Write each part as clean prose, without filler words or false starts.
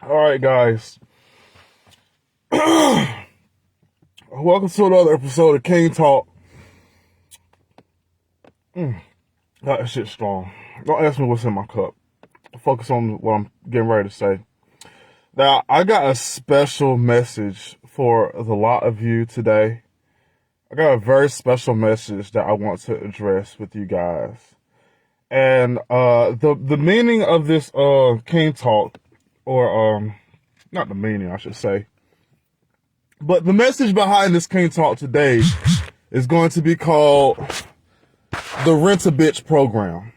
Alright, guys. Welcome to another episode of Kvng. That shit's strong. Don't ask me what's in my cup. Focus on what I'm getting ready to say. Now, I got a special message for the lot of you today. I got a very special message that I want to address with you guys. And the meaning of this Kvng, or not the meaning, I should say, but the message behind this Kvng today is going to be called the Rent a Bitch program.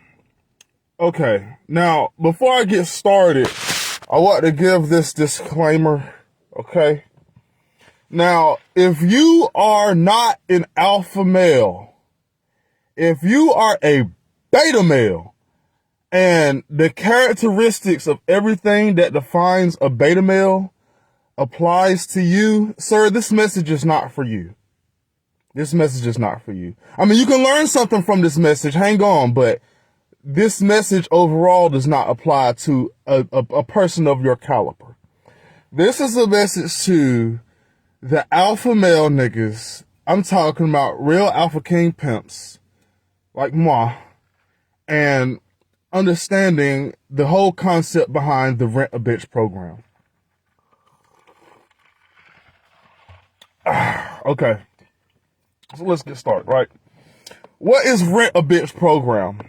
Okay, now before I get started, I want to give this disclaimer. Okay, now if you are not an alpha male, if you are a beta male, and the characteristics of everything that defines a beta male applies to you, sir, this message is not for you. This message is not for you. I mean, you can learn something from this message, hang on, but this message overall does not apply to a person of your caliber. This is a message to the alpha male niggas. I'm talking about real alpha king pimps like moi, and understanding the whole concept behind the Rent a Bitch program. Okay, so let's get started, right? What is Rent a Bitch program?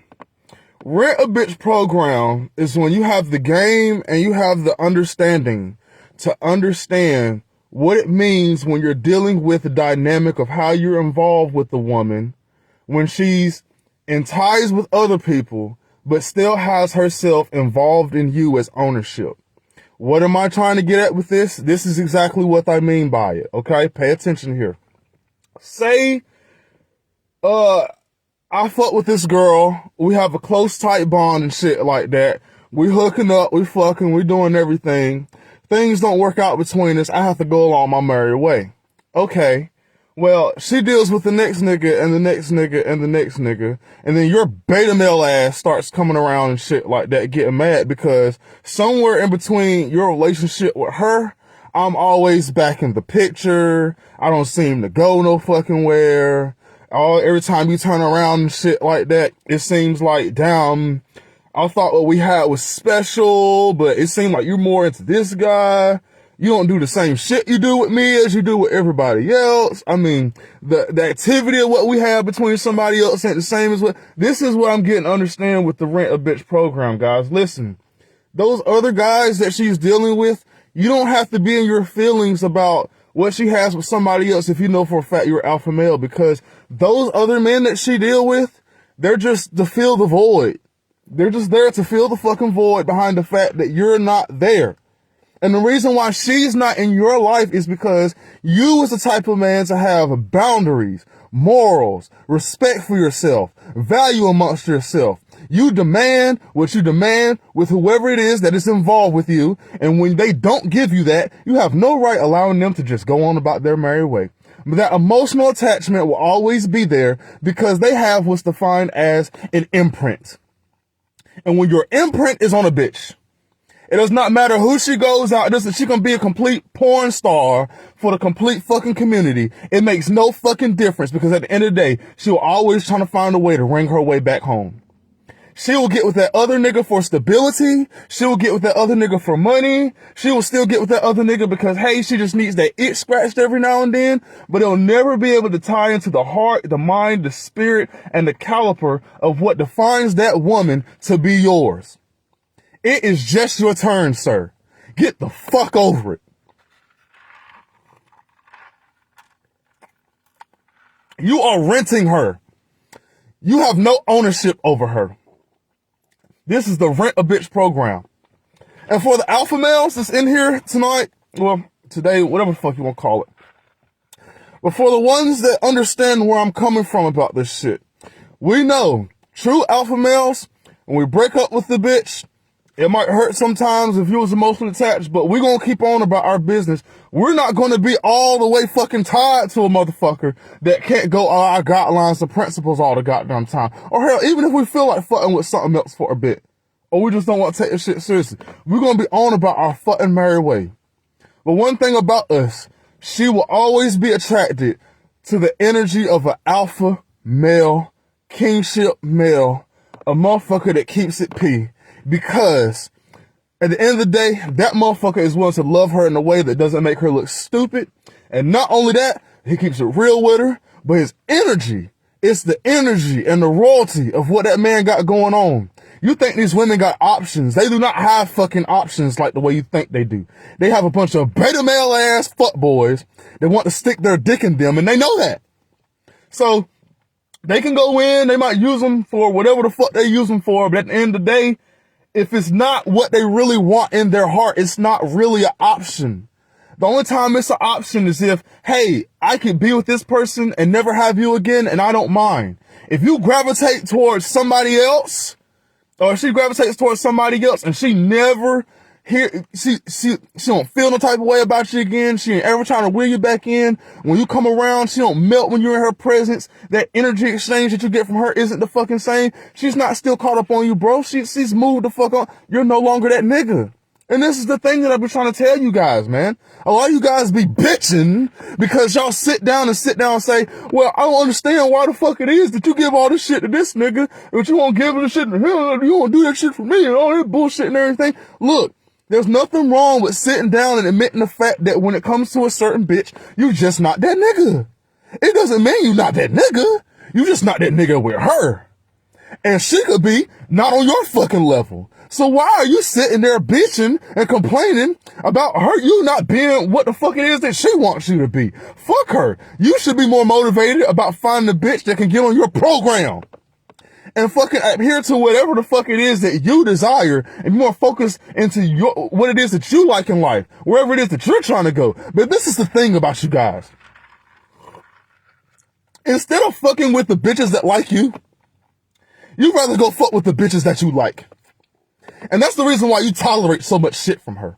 Rent a Bitch program is when you have the game and you have the understanding to understand what it means when you're dealing with the dynamic of how you're involved with the woman when she's in ties with other people, but still has herself involved in you as ownership. What am I trying to get at with this? This is exactly what I mean by it, okay? Pay attention here. Say, I fuck with this girl, we have a close, tight bond and shit like that. We hooking up, we fucking, we doing everything. Things don't work out between us, I have to go along my merry way. Okay. Well, she deals with the next nigga and the next nigga and the next nigga. And then your beta male ass starts coming around and shit like that, getting mad because somewhere in between your relationship with her, I'm always back in the picture. I don't seem to go no fucking where. Every time you turn around and shit like that, it seems like, damn, I thought what we had was special, but it seemed like you're more into this guy. You don't do the same shit you do with me as you do with everybody else. I mean, the activity of what we have between somebody else ain't the same as what, this is what I'm getting to understand with the Rent a Bitch program, guys. Listen, those other guys that she's dealing with, you don't have to be in your feelings about what she has with somebody else if you know for a fact you're alpha male, because those other men that she deal with, they're just to fill the void. They're just there to fill the fucking void behind the fact that you're not there. And the reason why she's not in your life is because you is the type of man to have boundaries, morals, respect for yourself, value amongst yourself. You demand what you demand with whoever it is that is involved with you. And when they don't give you that, you have no right allowing them to just go on about their merry way. But that emotional attachment will always be there because they have what's defined as an imprint. And when your imprint is on a bitch, it does not matter who she goes out. She can be a complete porn star for the complete fucking community. It makes no fucking difference because at the end of the day, she will always trying to find a way to wring her way back home. She will get with that other nigga for stability. She will get with that other nigga for money. She will still get with that other nigga because, hey, she just needs that itch scratched every now and then. But it'll never be able to tie into the heart, the mind, the spirit, and the caliber of what defines that woman to be yours. It is just your turn, sir. Get the fuck over it. You are renting her. You have no ownership over her. This is the Rent a Bitch program. And for the alpha males that's in here tonight, well, today, whatever the fuck you want to call it. But for the ones that understand where I'm coming from about this shit, we know true alpha males, when we break up with the bitch, It might hurt sometimes if you was emotionally attached, but we're going to keep on about our business. We're not going to be all the way fucking tied to a motherfucker that can't go our guidelines and principles all the goddamn time. Or hell, even if we feel like fucking with something else for a bit, or we just don't want to take this shit seriously, we're going to be on about our fucking merry way. But one thing about us, she will always be attracted to the energy of an alpha male, kingship male, a motherfucker that keeps it P. Because at the end of the day, that motherfucker is willing to love her in a way that doesn't make her look stupid. And not only that, he keeps it real with her, but his energy, it's the energy and the royalty of what that man got going on. You think these women got options. They do not have fucking options like the way you think they do. They have a bunch of beta male ass fuckboys that want to stick their dick in them, and they know that. So they can go in, they might use them for whatever the fuck they use them for, but at the end of the day, if it's not what they really want in their heart, it's not really an option. The only time it's an option is if, hey, I could be with this person and never have you again, and I don't mind. If you gravitate towards somebody else, or she gravitates towards somebody else, and she never she don't feel no type of way about you again. She ain't ever trying to wheel you back in. When you come around, she don't melt when you're in her presence. That energy exchange that you get from her isn't the fucking same. She's not still caught up on you, bro. She's moved the fuck on. You're no longer that nigga. And this is the thing that I've been trying to tell you guys, man. A lot of you guys be bitching because y'all sit down and say, well, I don't understand why the fuck it is that you give all this shit to this nigga, but you won't give the shit to him, you won't do that shit for me and all that bullshit and everything. Look, there's nothing wrong with sitting down and admitting the fact that when it comes to a certain bitch, you just not that nigga. It doesn't mean you not that nigga. You just not that nigga with her. And she could be not on your fucking level. So why are you sitting there bitching and complaining about her, you not being what the fuck it is that she wants you to be? Fuck her. You should be more motivated about finding a bitch that can get on your program and fucking adhere to whatever the fuck it is that you desire and be more focused into what it is that you like in life, wherever it is that you're trying to go. But this is the thing about you guys. Instead of fucking with the bitches that like you, you'd rather go fuck with the bitches that you like. And that's the reason why you tolerate so much shit from her.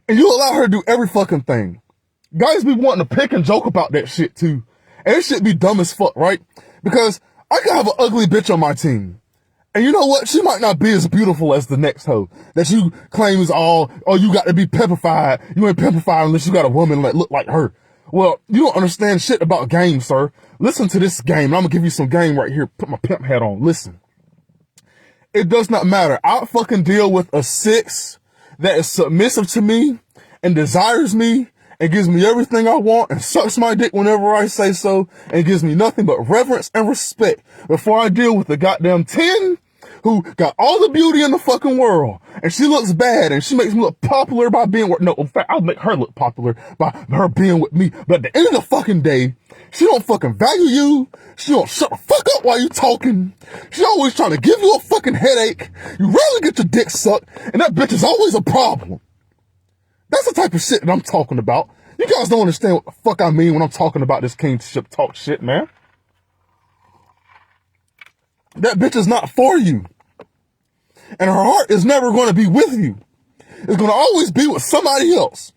And you allow her to do every fucking thing. Guys be wanting to pick and joke about that shit too. And it shit be dumb as fuck, right? Because I could have an ugly bitch on my team. And you know what? She might not be as beautiful as the next hoe that you claim is all, oh, you got to be pimpified. You ain't pimpified unless you got a woman that look like her. Well, you don't understand shit about game, sir. Listen to this game. I'm gonna give you some game right here. Put my pimp hat on. Listen. It does not matter. I'll fucking deal with a 6 that is submissive to me and desires me and gives me everything I want and sucks my dick whenever I say so and gives me nothing but reverence and respect before I deal with the goddamn 10 who got all the beauty in the fucking world and she looks bad and she makes me look popular by being with, no, in fact, I'll make her look popular by her being with me. But at the end of the fucking day, she don't fucking value you. She don't shut the fuck up while you talking. She always trying to give you a fucking headache. You rarely get your dick sucked and that bitch is always a problem. That's the type of shit that I'm talking about. You guys don't understand what the fuck I mean when I'm talking about this kingship talk shit, man. That bitch is not for you. And her heart is never going to be with you. It's going to always be with somebody else.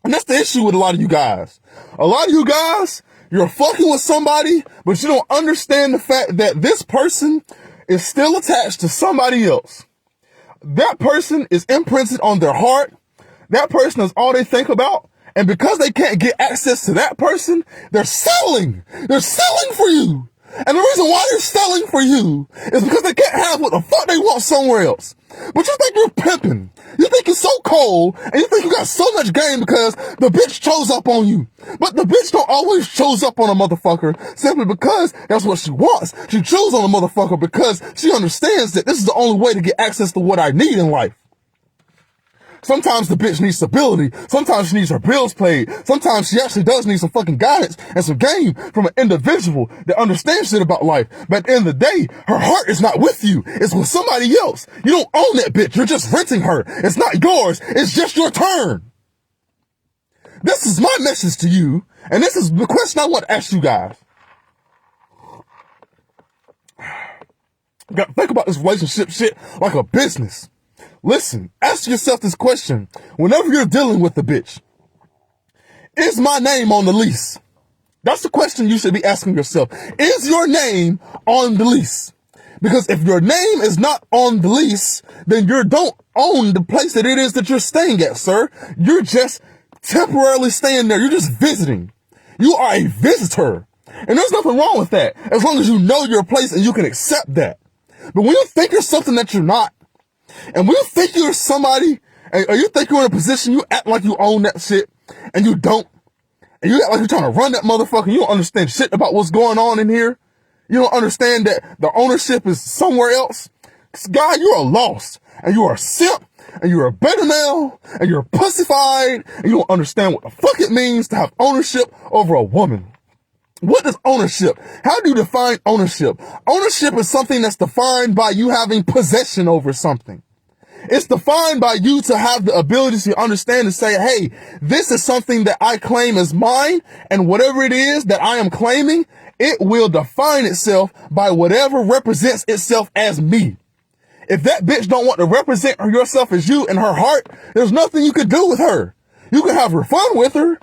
And that's the issue with a lot of you guys. A lot of you guys, you're fucking with somebody, but you don't understand the fact that this person is still attached to somebody else. That person is imprinted on their heart. That person is all they think about. And because they can't get access to that person, they're selling. They're selling for you. And the reason why they're selling for you is because they can't have what the fuck they want somewhere else. But you think you're pimping. You think you're so cold, and you think you got so much game because the bitch chose up on you. But the bitch don't always chose up on a motherfucker simply because that's what she wants. She chose on a motherfucker because she understands that this is the only way to get access to what I need in life. Sometimes the bitch needs stability. Sometimes she needs her bills paid. Sometimes she actually does need some fucking guidance and some game from an individual that understands shit about life. But at the end of the day, her heart is not with you. It's with somebody else. You don't own that bitch. You're just renting her. It's not yours. It's just your turn. This is my message to you. And this is the question I want to ask you guys. You gotta think about this relationship shit like a business. Listen, ask yourself this question whenever you're dealing with a bitch. Is my name on the lease? That's the question you should be asking yourself. Is your name on the lease? Because if your name is not on the lease, then you don't own the place that it is that you're staying at, sir. You're just temporarily staying there. You're just visiting. You are a visitor. And there's nothing wrong with that, as long as you know your place and you can accept that. But when you think you're something that you're not, and when you think you're somebody, or you think you're in a position, you act like you own that shit, and you don't. And you act like you're trying to run that motherfucker, you don't understand shit about what's going on in here. You don't understand that the ownership is somewhere else. Guy, you are lost, and you are a simp, and you're a beta male, and you're pussified, and you don't understand what the fuck it means to have ownership over a woman. What is ownership? How do you define ownership? Ownership is something that's defined by you having possession over something. It's defined by you to have the ability to understand and say, hey, this is something that I claim as mine, and whatever it is that I am claiming, it will define itself by whatever represents itself as me. If that bitch don't want to represent yourself as you in her heart, there's nothing you can do with her. You can have her fun with her,